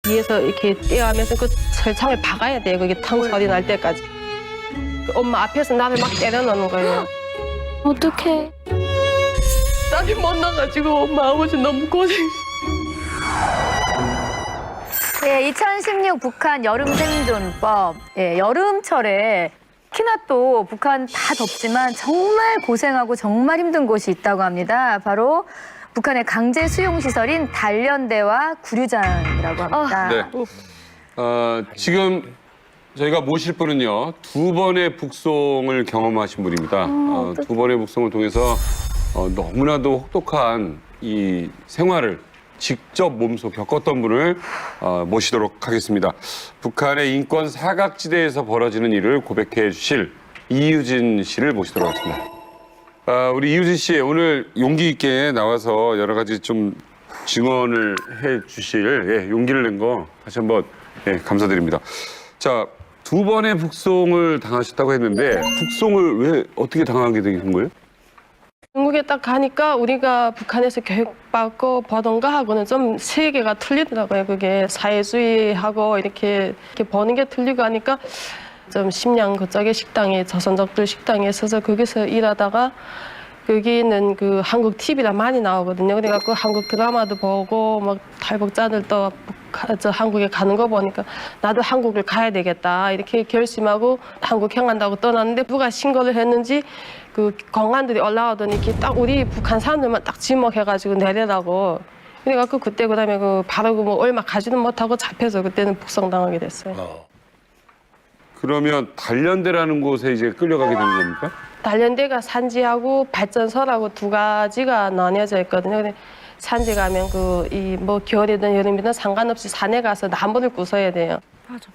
뒤에서 이렇게 떼어하면서 그 철창을 박아야 돼요. 그게 탕 소리 날 때까지. 그 엄마 앞에서 나를 막 때려넣는 거예요. 어떡해. 딸이 못 나가지고 엄마 아버지 너무 고생. 예, 2016 북한 여름 생존법. 예, 여름철에 특히나 또 북한 다 덥지만 정말 고생하고 정말 힘든 곳이 있다고 합니다. 바로 북한의 강제 수용시설인 단련대와 구류장이라고 합니다. 네. 지금 저희가 모실 분은요, 2번의 북송을 경험하신 분입니다. 2번의 북송을 통해서 너무나도 혹독한 이 생활을 직접 몸소 겪었던 분을 모시도록 하겠습니다. 북한의 인권 사각지대에서 벌어지는 일을 고백해 주실 이유진 씨를 모시도록 하겠습니다. 우리 이유진 씨 오늘 용기 있게 나와서 여러 가지 좀 증언을 해 주실 용기를 낸 거 다시 한번 감사드립니다. 자, 2번의 북송을 당하셨다고 했는데 북송을 왜 어떻게 당하게 된 거예요? 중국에 딱 가니까 우리가 북한에서 교육받고 보던가 하고는 좀 세계가 틀리더라고요. 그게 사회주의하고 이렇게 버는 게 틀리고 하니까 좀 심양 그쪽에 식당에 조선족들 식당에 있어서 거기서 일하다가 여기는 그 한국 TV가 많이 나오거든요. 그래갖고 한국 드라마도 보고 막 탈북자들도 저 한국에 가는 거 보니까 나도 한국을 가야 되겠다 이렇게 결심하고 한국 향한다고 떠났는데 누가 신고를 했는지 그 공안들이 올라오더니 이렇게 딱 우리 북한 사람들만 딱 지목해가지고 내려라고. 그래갖고 그때 그다음에 그 바로 뭐 얼마 가지도 못하고 잡혀서 그때는 북송당하게 됐어요. 그러면 단련대라는 곳에 이제 끌려가게 되는 겁니까? 단련대가 산지하고 발전소라고 두 가지가 나뉘어져 있거든요. 근데 산지 가면 그 이 뭐 겨울이든 여름이든 상관없이 산에 가서 나무를 부숴야 돼요. 맞아.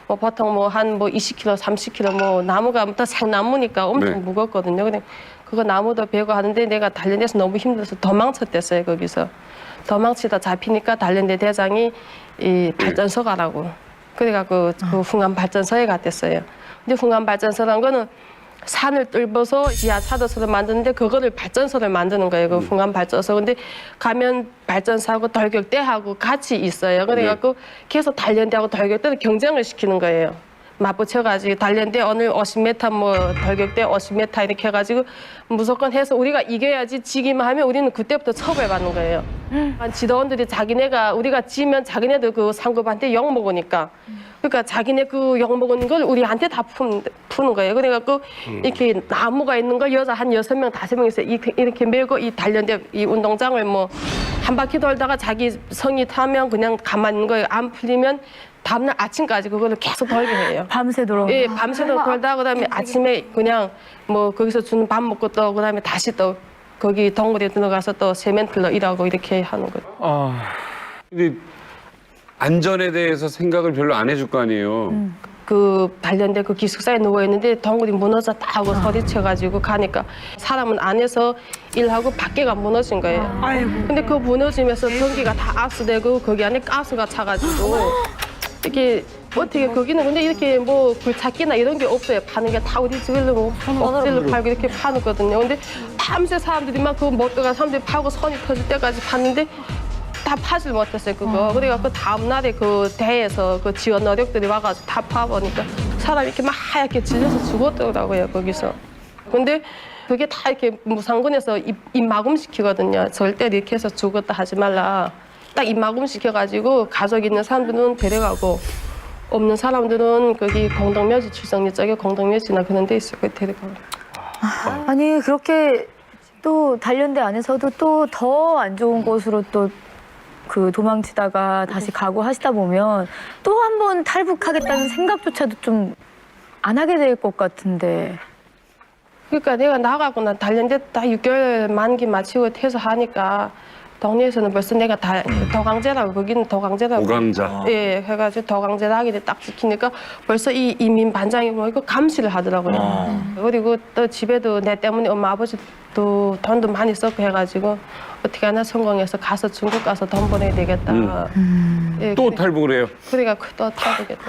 뭐 보통 뭐 한 뭐 20kg, 30kg 뭐 나무가 또 생나무니까 엄청 네. 무겁거든요. 근데 그거 나무도 베고 하는데 내가 단련대에서 너무 힘들어서 도망쳤댔어요. 거기서 도망치다 잡히니까 단련대 대장이 이 발전소 가라고. 그래갖고 그 흥안 발전소에 갔댔어요. 근데 흥안 발전소란 거는 산을 뚫어서 지하 차도서를 만드는데 그거를 발전소를 만드는 거예요. 그 흥안 발전소. 근데 가면 발전소하고 돌격대하고 같이 있어요. 그래갖고 계속 단련대하고 돌격대를 경쟁을 시키는 거예요. 맞붙여가지고 단련대 오늘 50m 뭐 돌격대 50m 이렇게 해가지고 무조건 해서 우리가 이겨야지 지기만 하면 우리는 그때부터 처벌받는 거예요. 지도원들이 자기네가 우리가 지면 자기네들 그 상급한테 욕 먹으니까 그러니까 자기네 그 욕 먹은 걸 우리한테 다 푸는 거예요. 그래갖고 이렇게 나무가 있는 걸 여자 한 6명, 5명이서 이렇게 메고 이 단련대 이 운동장을 뭐 한 바퀴 돌다가 자기 성이 타면 그냥 가만히 있는 거예요. 안 풀리면 다음날 아침까지 그거를 계속 돌게 해요. 밤새도록. 예, 밤새도록 돌다가 그다음에 아침에 그냥 뭐 거기서 주는 밥 먹고 또 그다음에 다시 또 거기 동굴에 들어가서 또 세멘틀로 일하고 이렇게 하는 거죠. 근데 안전에 대해서 생각을 별로 안 해줄 거 아니에요. 그 단련대 그 기숙사에 누워 있는데 동굴이 무너졌다 하고 소리쳐가지고 가니까 사람은 안에서 일하고 밖에가 무너진 거예요. 근데 그 무너지면서 전기가 다 압수되고 거기 안에 가스가 차가지고 이렇게 어떻게 거기는 근데 이렇게 뭐 굴착기나 이런 게 없어요. 파는 게 다 우리 집에서 뭐 억지로 팔고 이렇게 파는거든요. 근데 밤새 사람들이 막 그 못 들어간 사람들이 파고 손이 터질 때까지 팠는데 다 파질 못했어요, 그거. 그래갖고 다음날에 그 대에서 그 지원 노력들이 와가지고 다 파보니까 사람이 이렇게 막 하얗게 질려서 죽었더라고요, 거기서. 근데 그게 다 이렇게 무상군에서 입마금 시키거든요. 절대 이렇게 해서 죽었다 하지 말라. 딱 입마금 시켜가지고 가족 있는 사람들은 데려가고 없는 사람들은 거기 공동묘지 출성리 쪽에 공동묘지나 그런 데 있어요. 데려가고. 아니 그렇게 또 단련대 안에서도 또 더 안 좋은 곳으로 또 그 도망치다가 다시 가고 하시다 보면 또 한 번 탈북하겠다는 생각조차도 좀 안 하게 될 것 같은데. 그러니까 내가 나가고 난 단련대 딱 6개월 만기 마치고 퇴소하니까 동네에서는 벌써 내가 도강제라고 거기는 도강제라고 오강자. 예 해가지고 도강제를 하게 딱 지키니까 벌써 이 이민 반장이 뭐 이거 감시를 하더라고요. 그리고 또 집에도 내 때문에 엄마 아버지도 돈도 많이 썼고 해가지고 어떻게 하나 성공해서 가서 중국 가서 돈 보내야 되겠다. 예, 또 탈북을 해요. 그래갖고 또 탈북했어.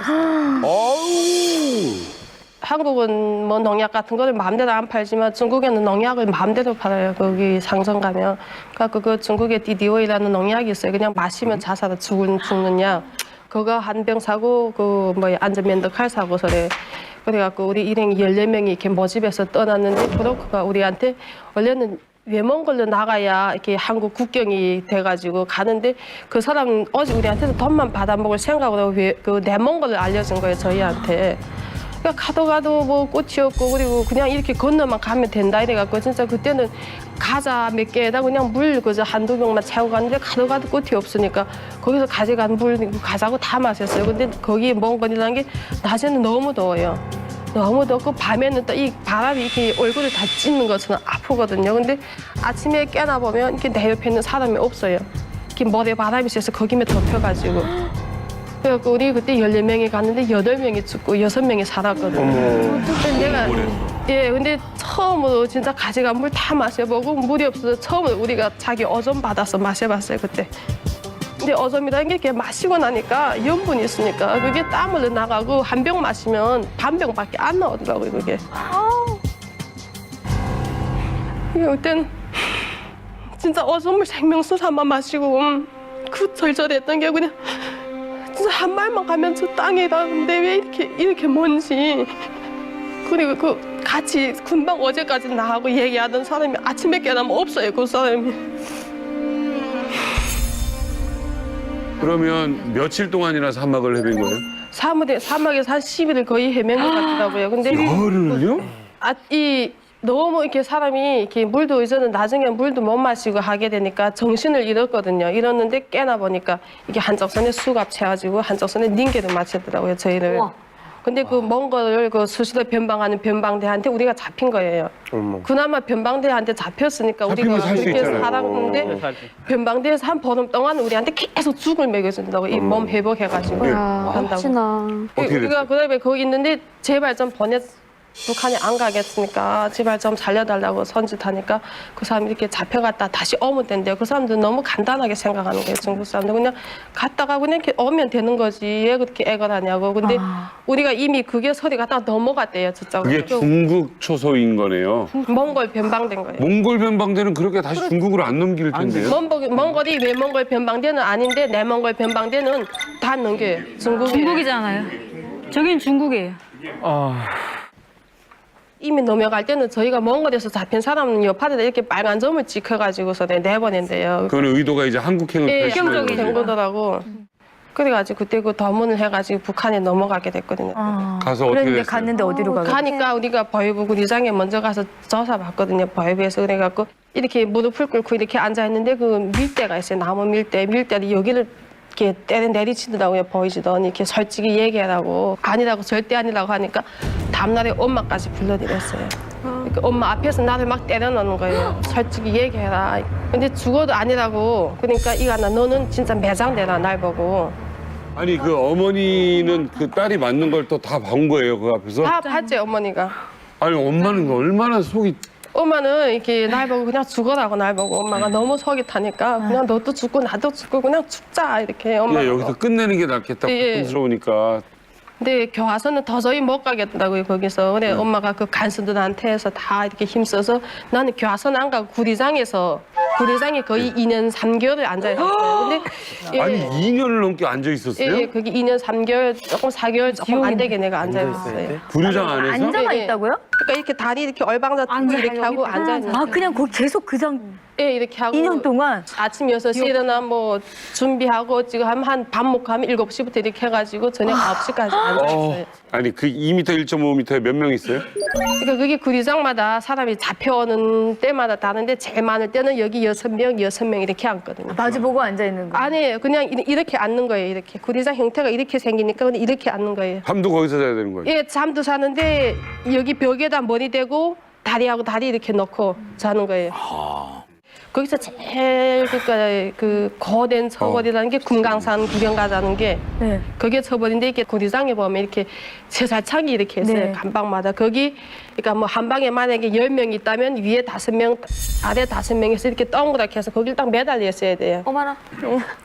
어우. 한국은 뭐 농약 같은 거를 마음대로 안 팔지만 중국에는 농약을 마음대로 팔아요. 거기 상점 가면. 그래서 그 중국에 DDO이라는 농약이 있어요. 그냥 마시면 자살을 죽는 약. 그거 한 병 사고 그 뭐야 안전면도 칼 사고 서래. 그래갖고 우리 일행이 14명이 이렇게 모집해서 떠났는데 브로커가 우리한테 원래는 외몽골로 나가야 이렇게 한국 국경이 돼가지고 가는데 그 사람 어제 우리한테서 돈만 받아먹을 생각으로 그 내몽골을 알려준 거예요 저희한테. 그러니까 가도 뭐 꽃이 없고 그리고 그냥 이렇게 건너만 가면 된다 이래갖고 진짜 그때는 과자 몇 개에다 그냥 물 그저 한두 병만 채우고 갔는데 가도 꽃이 없으니까 거기서 가져간 물 과자고 다 마셨어요. 근데 거기 몽골이라는 게 낮에는 너무 더워요. 너무 덥고 밤에는 또 이 바람이 이렇게 얼굴을 다 찢는 것처럼 아프거든요. 근데 아침에 깨나 보면 이렇게 내 옆에 있는 사람이 없어요. 이렇게 머리에 바람이 쐬서 거기에 덮여가지고. 그래갖고 우리 그때 14명이 갔는데 8명이 죽고 6명이 살았거든요. 근데 내가 근데 처음으로 진짜 가져간 물 다 마셔보고 물이 없어서 처음으로 우리가 자기 어점 받아서 마셔봤어요 그때. 근데 어점이라는 게 이렇게 마시고 나니까 염분이 있으니까 그게 땀으로 나가고 한 병 마시면 반 병밖에 안 나오더라고요 그게. 그때는 진짜 어점을 생명수산만 마시고 그 절절했던 게 그냥 진짜 한 발만 가면 저 땅이라는데 왜 이렇게 먼지. 그리고 그 같이 금방 어제까지 나하고 얘기하던 사람이 아침에 깨나면 없어요 그 사람이. 그러면 며칠 동안이나 사막을 헤맨 거예요? 사막에서 한 10일을 거의 헤맨 것 같더라고요. 근데 열흘요? 너무 이렇게 사람이 이렇게 물도 이제는 나중에 물도 못 마시고 하게 되니까 정신을 잃었거든요. 잃었는데 깨나 보니까 이게 한쪽 손에 수갑 채워지고 한쪽 손에 닌게를 맞췄더라고요 저희를. 우와. 근데 그 몽골을 그 수시로 변방하는 변방대한테 우리가 잡힌 거예요. 그나마 변방대한테 잡혔으니까 잡히면 우리가 살수 그렇게 있잖아요. 살았는데 변방대에서 한 보름 동안 우리한테 계속 죽을 먹여준다고 이 몸 회복해가지고 한다고. 혹시나. 어떻게 우리가 됐어요? 그다음에 거기 있는데 제발 좀 북한에 안 가겠으니까 제발 좀 살려달라고 선짓하니까 그 사람이 이렇게 잡혀갔다 다시 오면 된대요. 그 사람들 너무 간단하게 생각하는 거예요. 중국 사람들 그냥 갔다가 그냥 이렇게 오면 되는 거지 왜 그렇게 애걸 하냐고. 근데 우리가 이미 그게 서리 갔다가 넘어갔대요. 저쪽으로. 그게 중국 초소인 거네요. 몽골 변방된 거예요. 몽골 변방대는 그렇게 다시 중국으로 안 넘길 텐데요. 몽골이 왜 몽골 변방대는 아닌데 내 몽골 변방대는 다 넘겨요. 중국이잖아요. 저긴 중국이에요. 이미 넘어갈 때는 저희가 몽골에서 잡힌 사람은 옆판에다 이렇게 빨간 점을 찍혀가지고서 내보낸대요. 그거는 의도가 이제 한국행을 예, 펼치는 된 거죠. 거더라고. 그래가지고 그때 그 더문을 해가지고 북한에 넘어가게 됐거든요. 가서 어떻게 그랬는데 됐어요? 갔는데 어디로 가요? 가니까 우리가 보위부 군의장에 먼저 가서 조사받거든요. 보위부에서 그래갖고 이렇게 무릎을 꿇고 이렇게 앉아있는데 그 밀대가 있어요. 나무 밀대를 여기를 이렇게 때려 내리치더라고요. 보이지도 않니 이렇게 솔직히 얘기하라고. 아니라고 절대 아니라고 하니까 다음날에 엄마까지 불러드렸어요. 그러니까 엄마 앞에서 나를 막 때려넣는 거예요. 솔직히 얘기해라. 근데 죽어도 아니라고. 그러니까 이거나 너는 진짜 매장되라 날 보고. 아니 그 어머니는 그 딸이 맞는 걸 또 다 본 거예요 그 앞에서? 다 봤지 어머니가. 아니 엄마는 얼마나 속이 엄마는 이렇게 날 보고 그냥 죽어라고 날 보고 엄마가 너무 속이 타니까 그냥 너도 죽고 나도 죽고 그냥 죽자 이렇게 엄마가. 야, 여기서 끝내는 게 낫겠다 예. 고통스러우니까. 근데 교화소는 도저히 못 가겠다고요 거기서. 그래 엄마가 그 간수들한테 해서 다 이렇게 힘써서 나는 교화소는 안 가고 구리장에 거의 2년 3개월을 앉아 있었어요. 근데 아니 2년을 넘게 앉아 있었어요? 거기 2년 3개월 조금 4개월 조금 안 되게 내가 앉아 있었어요. 구류장 안에서? 앉아만 예, 예. 있다고요? 그러니까 이렇게 다리 이렇게 얼방자 이렇게 하고 앉아 있는. 그냥 거기 계속 그장 예, 이렇게 하고 2년 동안? 아침 6시에 일어나 뭐 준비하고 지금 한 밥 먹고 하면 7시부터 이렇게 해가지고 저녁 9시까지 앉아있어요. 아니 그 2m, 1.5m에 몇 명 있어요? 그러니까 그게 구리장마다 사람이 잡혀오는 때마다 다른데 제일 많을 때는 여기 6명 이렇게 앉거든요. 마주보고 앉아있는 거. 아니에요. 그냥 이렇게 앉는 거예요. 이렇게. 구리장 형태가 이렇게 생기니까 그냥 이렇게 앉는 거예요. 밤도 거기서 자야 되는 거예요? 예, 잠도 자는데 여기 벽에다 머리 대고 다리하고 다리 이렇게 넣고 자는 거예요. 거기서 제일 그 거된 처벌이라는 게 금강산 구경 가자는 게 네. 그게 처벌인데 이렇게 고리장에 보면 이렇게 세살창이 이렇게 있어요. 네. 간방마다. 거기 그러니까 뭐 한 방에 만약에 10명 있다면 위에 5명, 아래 5명에서 이렇게 동그랗게 해서 거길 딱 매달려 있어야 돼요. 어머나.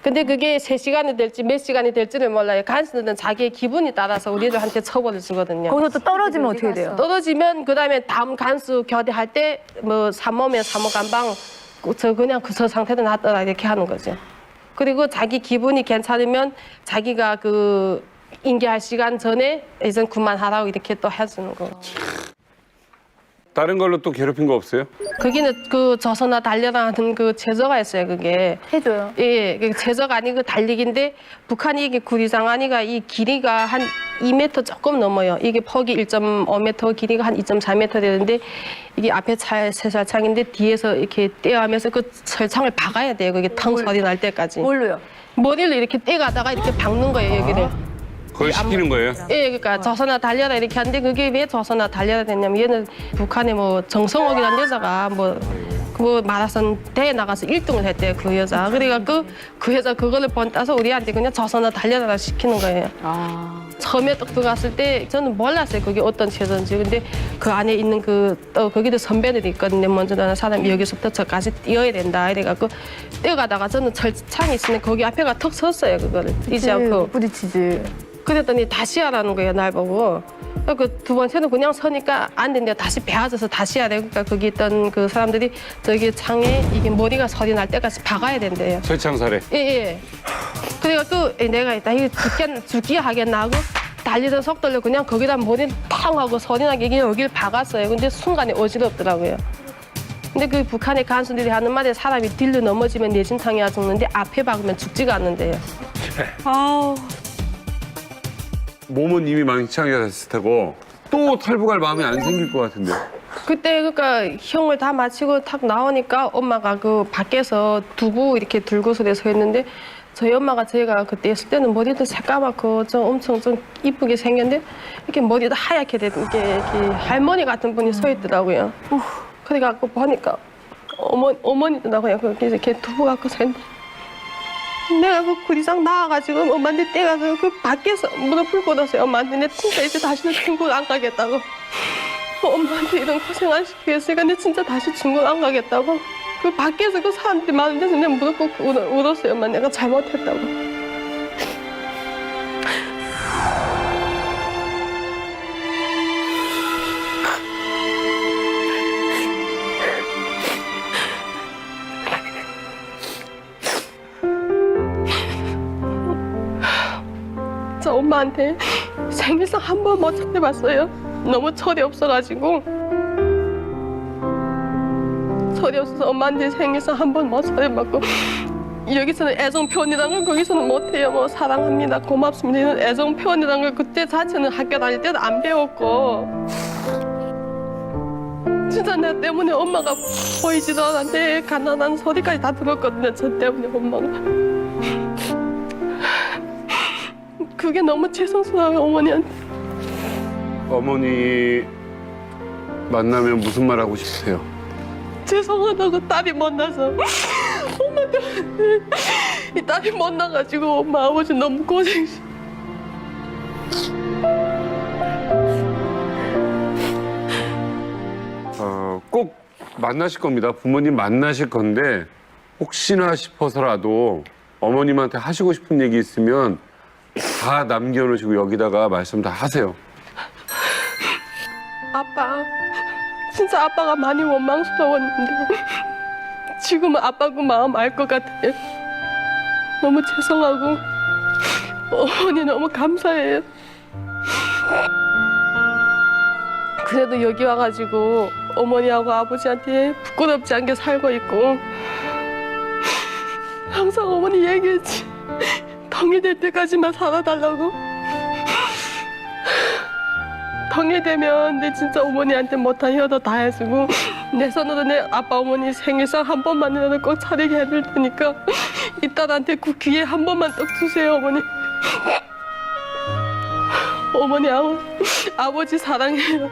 근데 그게 3시간이 될지 몇 시간이 될지를 몰라요. 간수들은 자기의 기분에 따라서 우리들한테 처벌을 주거든요. 거기서 또 떨어지면 어떻게 돼요? 떨어지면 그다음에 다음 간수 교대할 때 뭐 3호면 3호 간방 저 그냥 저 상태로 놔둬라 이렇게 하는 거죠. 그리고 자기 기분이 괜찮으면 자기가 그 인계할 시간 전에 이제 그만하라고 이렇게 또 해주는 거. 다른 걸로 또 괴롭힌 거 없어요? 거기는 그 저서나 달려라 하는 그 제저가 있어요, 그게. 해줘요. 예, 그 제저가 아니고 달리기인데 북한이 이게 구리장아니가 이 길이가 한 2m 조금 넘어요. 이게 폭이 1.5m, 길이가 한 2.4m 되는데 이게 앞에 세살창인데 뒤에서 이렇게 떼어하면서 그 설창을 박아야 돼요. 그게 텅 소리 날 때까지. 뭘로요? 머리를 이렇게 떼가다가 이렇게 박는 거예요, 여기를. 그걸 시키는 거예요? 예, 그러니까 저서나 달려라 이렇게 하는데 그게 왜 저서나 달려라 됐냐면 얘는 북한에 뭐 정성옥이라는 여자가 뭐 마라톤 대회 나가서 1등을 했대요, 그 여자. 그래갖고 그 여자 그거를 번따서 우리한테 그냥 저서나 달려라 시키는 거예요. 처음에 딱 들어갔을 때 저는 몰랐어요, 그게 어떤 제도인지. 근데 그 안에 있는 거기도 선배들이 있거든요. 먼저 나는 사람이 여기서부터 저까지 뛰어야 된다 이래갖고 뛰어가다가 저는 철창이 있으면 거기 앞에가 턱 섰어요, 그거를 뛰지 않고. 부딪히지. 그랬더니 다시 하라는 거예요, 날 보고. 그 두 번째는 그냥 서니까 안 된대요. 다시 배워져서 다시 해야 돼요. 그러니까 거기 있던 그 사람들이 저기 창에 이게 머리가 소리 날 때까지 박아야 된대요. 설창살에. 예. 그래갖고 내가 이따 이거 죽기 하겠나 하고 달리던 속도로 그냥 거기다 머리를 탕 하고 소리 나게 이게 여기를 박았어요. 근데 순간에 어지럽더라고요. 근데 그 북한의 간수들이 하는 말에 사람이 뒤로 넘어지면 내진탕이야 죽는데 앞에 박으면 죽지가 않는데요. 아우. 몸은 이미 망치하게 됐을 테고 또 탈북할 마음이 안 생길 것 같은데. 그때 그러니까 형을 다 마치고 탁 나오니까 엄마가 그 밖에서 두고 이렇게 들고서 서 있는데 저희 엄마가 제가 그때 있을 때는 머리도 새까맣고 좀 엄청 좀 이쁘게 생겼는데 이렇게 머리도 하얗게 된 이렇게 할머니 같은 분이 서 있더라고요. 그래갖고 보니까 어머니더라고요. 그렇게 이렇게 두고 갖고 서 있는데 내가 그 구리장 나와가지고 엄마한테 떼가서 그 밖에서 무릎을 꿇었어요. 엄마한테 내 진짜 이제 다시는 중국 안 가겠다고. 엄마한테 이런 고생 안 시키게 했으니까 내 진짜 다시 중국 안 가겠다고. 그 밖에서 그 사람들이 많은 데서 내가 무릎 꿇고 울었어요. 엄마 내가 잘못했다고. 저 엄마한테 생일상 한 번 못 찾아봤어요. 너무 철이 없어가지고. 철이 없어서 엄마한테 생일상 한 번 못 찾아봤고 여기서는 애정 표현이라는 걸 거기서는 못해요. 뭐 사랑합니다, 고맙습니다 이런 애정 표현이라는 걸 그때 자체는 학교 다닐 때도 안 배웠고 진짜 내 때문에 엄마가 보이지도 않았는데 가난한 소리까지 다 들었거든요. 저 때문에 엄마가. 그게 너무 죄송스러워요, 어머니한테. 어머니 만나면 무슨 말 하고 싶으세요? 죄송하다고 딸이 못나서 엄마 때문에 이 딸이 못나가지고 엄마 아버지 너무 고생시. 꼭 만나실 겁니다. 부모님 만나실 건데 혹시나 싶어서라도 어머님한테 하시고 싶은 얘기 있으면 다 남겨놓으시고 여기다가 말씀 다 하세요. 아빠, 진짜 아빠가 많이 원망스러웠는데 지금은 아빠 그 마음 알 것 같아요. 너무 죄송하고 어머니 너무 감사해요. 그래도 여기 와가지고 어머니하고 아버지한테 부끄럽지 않게 살고 있고 항상 어머니 얘기했지. 통일될 때까지만 살아달라고. 통일되면 내 진짜 어머니한테 못한 효도 다 해주고 내 손으로 내 아빠 어머니 생일상 한 번만이라도 꼭 차리게 해줄 테니까 이 딸한테 그 귀에 한 번만 떡 주세요, 어머니. 어머니 아버지 사랑해요.